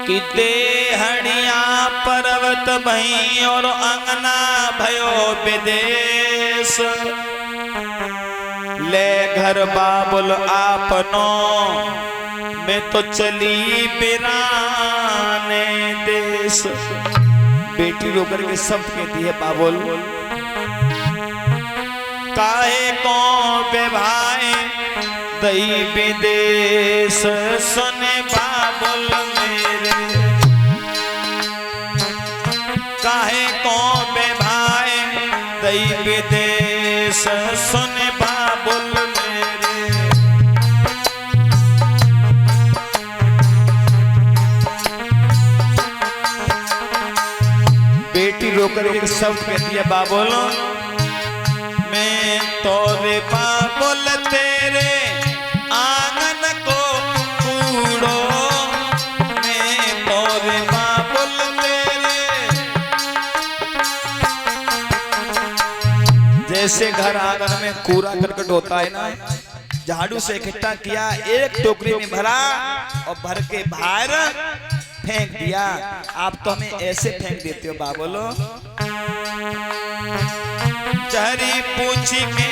कि देहड़िया पर्वत भई और अंगना भयो विदेश। ले घर बाबुल आपनो मैं तो चली बिराने देश। बेटी रो करके सब कहती है बाबुल काहे को बेभाए दई विदेश। सुने बाबुल मेरे काहे को बेभाए दई विदेश। सुने बाबुल मेरे बेटी रोकर एक शब्द कहती है बाबुल मैं तोरे बाबुल तेरे आंगन को कूड़ो। मैं तोरे बाबुल तेरे जैसे घर आंगन में कूड़ा करकट होता है ना, झाड़ू से इकट्ठा किया एक टोकरी में भरा और भर के बाहर फेंक दिया। आप तो हमें ऐसे फेंक देते हो बाबुलो। चहरी पूछ के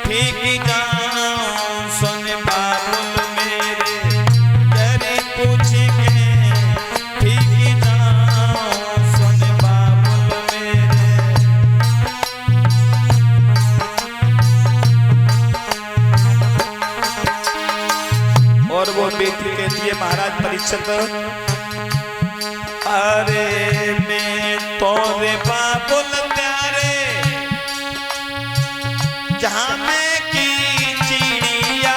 ठीक जाऊं सुन बाबुल मेरे। चहरी पूछ के ठीक जाऊं सुन बाबुल मेरे। और वो बेटी कहती है महाराज परीक्षित अरे मैं तोरे बाबुल प्यारे जहां मैं की चिड़िया।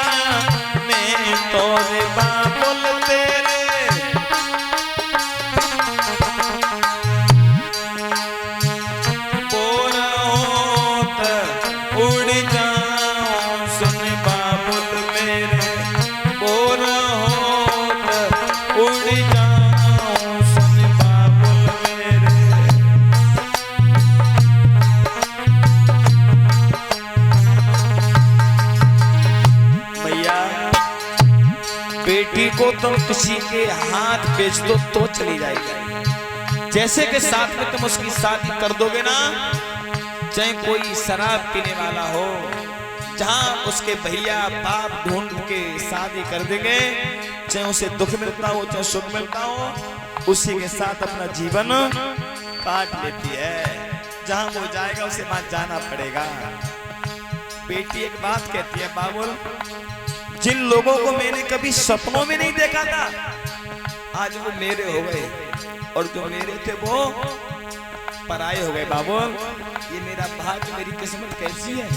मैं तोरे बाबुल तेरे बोल होत उड़ जाऊं सुन बाबुल मेरे। बोल होत उड़ जाऊं बेटी को तुम किसी के हाथ बेच दो तो चली जाएगी। जैसे के साथ में तुम उसकी शादी कर दोगे ना, चाहे कोई शराब पीने वाला हो, जहां उसके भैया बाप ढूंढ के शादी कर देंगे, चाहे उसे दुख मिलता हो चाहे सुख मिलता हो, उसी के साथ अपना जीवन काट लेती है। जहां वो जाएगा उसे वहां जाना पड़ेगा। बेटी एक बात कहती है बाबुल जिन लोगों को मैंने कभी सपनों में नहीं देखा था आज वो मेरे हो गए, और जो मेरे थे वो पराये हो गए। बाबुल ये मेरा भाग्य मेरी किस्मत कैसी है।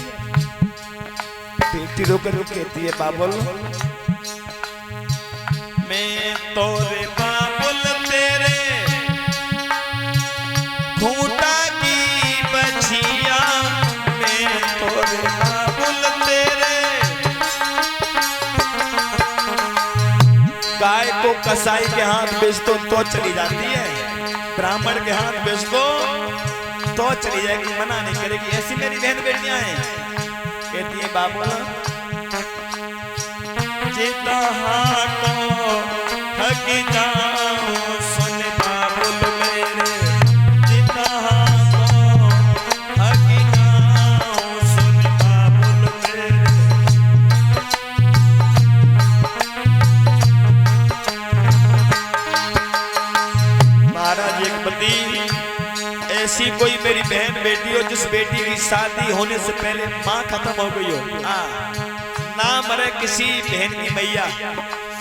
बेटी रोकर कहती है बाबुल मैं तोरे बाबुल तेरे खूंटा की बछिया। मैं तोरे बाबुल तेरे गाय को कसाई के हाथ बेच दो तो चली जाती है, ब्राह्मण के हाथ बेच दो तो चली जाएगी, मना नहीं करेगी। ऐसी मेरी बहन बेटियां हैं। कहती है बाबुल जितना हाथों थक जाऊं सुन बाबुल मेरे। जितना हाथों थक जाऊं सुन बाबुल मेरे। महाराज एक पति ऐसी कोई मेरी बहन बेटी हो जिस बेटी की शादी होने से पहले माँ खत्म हो गई हो, ना मरे किसी बहन की मैया,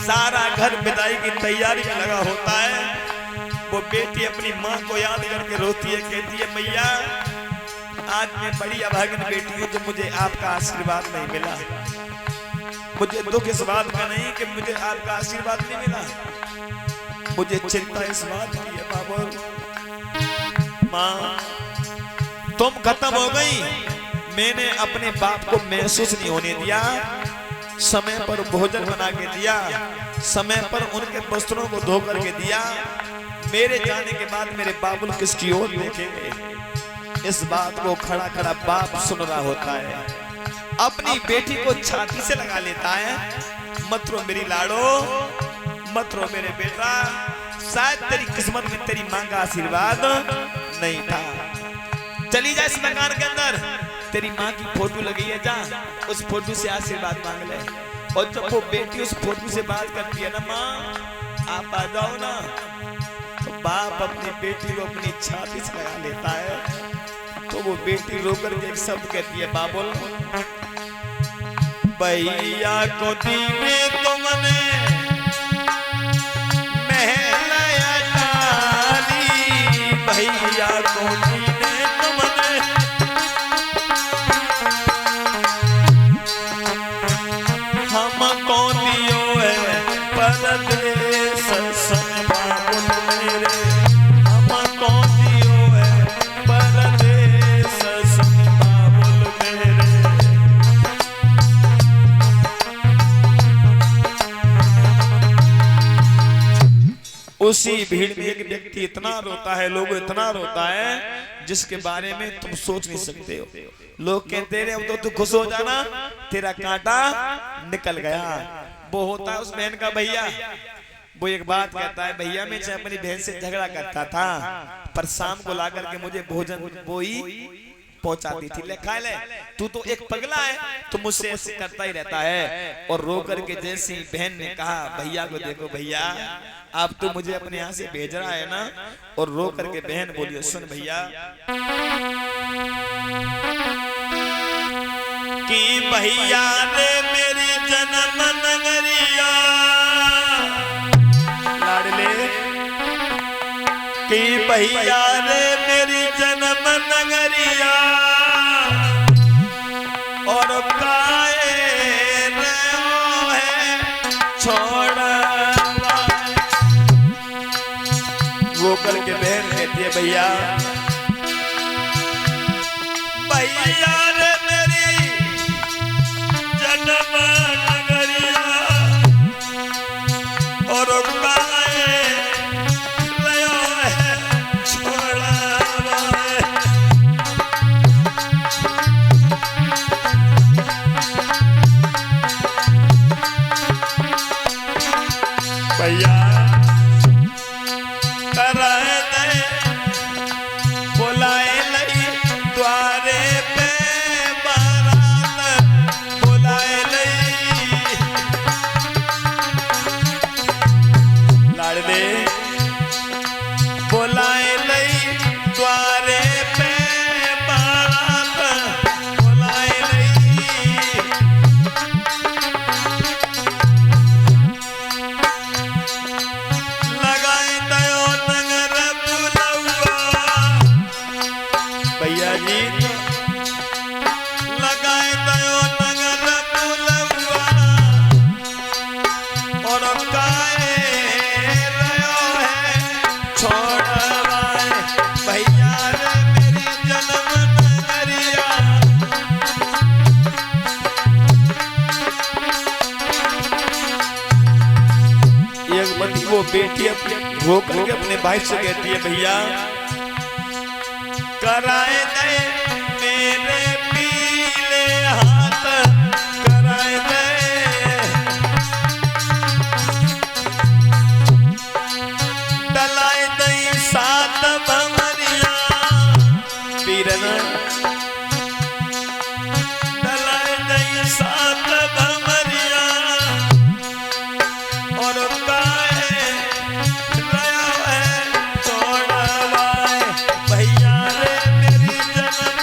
सारा घर विदाई की तैयारी में लगा होता है, वो बेटी अपनी माँ को याद करके रोती है, कहती है मैया आज मैं बड़ी अभागिन बेटी हूँ जो मुझे आपका आशीर्वाद नहीं मिला। मुझे दुख इस बात का नहीं कि मुझे आपका आशीर्वाद नहीं मिला, मुझे चिंता इस बात की है बाबू माँ तुम खत्म हो गई। मैंने अपने बाप को महसूस नहीं होने दिया, समय पर भोजन बना के दिया, समय पर उनके वस्त्रों को धो करके दिया। मेरे जाने के बाद मेरे बाबुल किसकी ओर देखेंगे, इस बात को खड़ा खड़ा बाप सुन रहा होता है। अपनी बेटी को छाती से लगा लेता है, मत रो मेरी लाड़ो, मत रो मेरे बेटा, शायद तेरी किस्मत में तेरी मां का आशीर्वाद नहीं था। चली जा इस मकान के अंदर, तेरी माँ की फोटो लगी है, जा उस फोटो से आशीर्वाद मांग ले। और जब वो बेटी उस फोटो से बात करती है ना, माँ आप आ जाओ ना, तो बाप अपनी बेटी को अपनी छाती से लगा लेता है। तो वो बेटी रोकर के एक शब्द कहती है, बाबुल भैया को दीने तुमने महल अटारी, भैया को दीने तुमने हमको दियो है परदेस सन बाबुल मेरे, हमको दियो है परदेस सन बाबुल मेरे। उसी भीड़ में एक व्यक्ति इतना रोता है, लोग इतना रोता है जिसके बारे में तुम सोच नहीं सकते हो। लोग कहते हैं अब तो तू खुश हो जाना, तेरा कांटा निकल गया। वो होता है उस बहन का भैया, वो एक बात कहता है, भैया मैं चाहे अपनी बहन से झगड़ा करता था, पर शाम को ला करके मुझे भोजन वो ही पहुंचाती थी, ले खा ले। तू तो एक पगला है, तो मुझसे ऐसे करता ही रहता है। और रो करके जैसी बहन ने कहा भैया को, देखो भैया आप तो मुझे अपने यहाँ से भेज रहा है ना, और रो करके बहन बोली, सुन भैया कि भैया ने मेरी जन्म नगरिया, लाडले कि भैया ने मेरी जन्म नगरिया और काए रहो है छोड़ा। वो करके बहन कहती है, भैया भैया ने मेरी जन्म नगरिया और काए रहो है छोड़ा। भैया कराए दे बुलाए लई द्वारे पे बारात, बुलाए लई लाडले बुलाए लई द्वारे पे बारात, बुलाए लई लगाए दयो नगर बुलवा। भैया जी लगाए दयो नगर बुलवा और काए रहो है छोड़वाए। भैया रे मेरी जन्म नगरिया, एक बड़ी वो बेटी रो करके अपने भाई से कहती है, भैया कराए दे मेरे पीले हाथ, कराए दे डलाए दई सात भमरिया, पीरन डलाए दई सात भमरिया और काहे रहो है छोड़वाए। भैया रे मेरी जन्म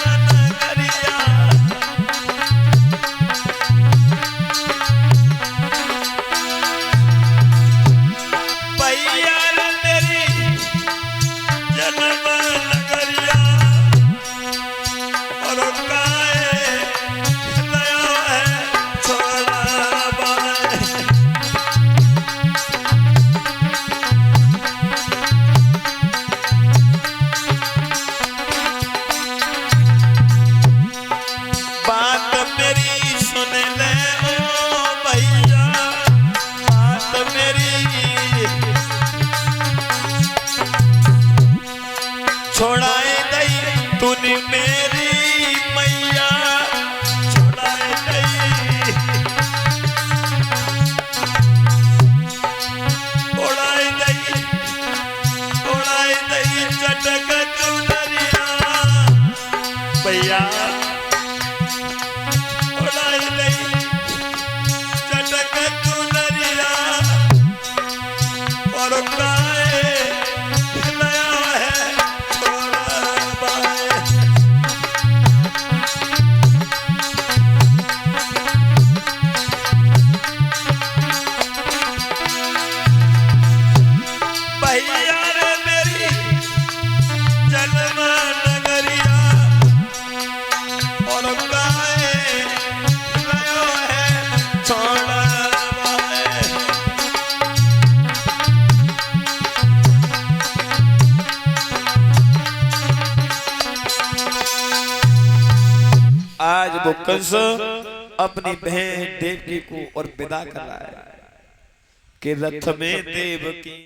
को कंस अपनी बहन देवकी को और विदा कर रहा है कि रथ में देवकी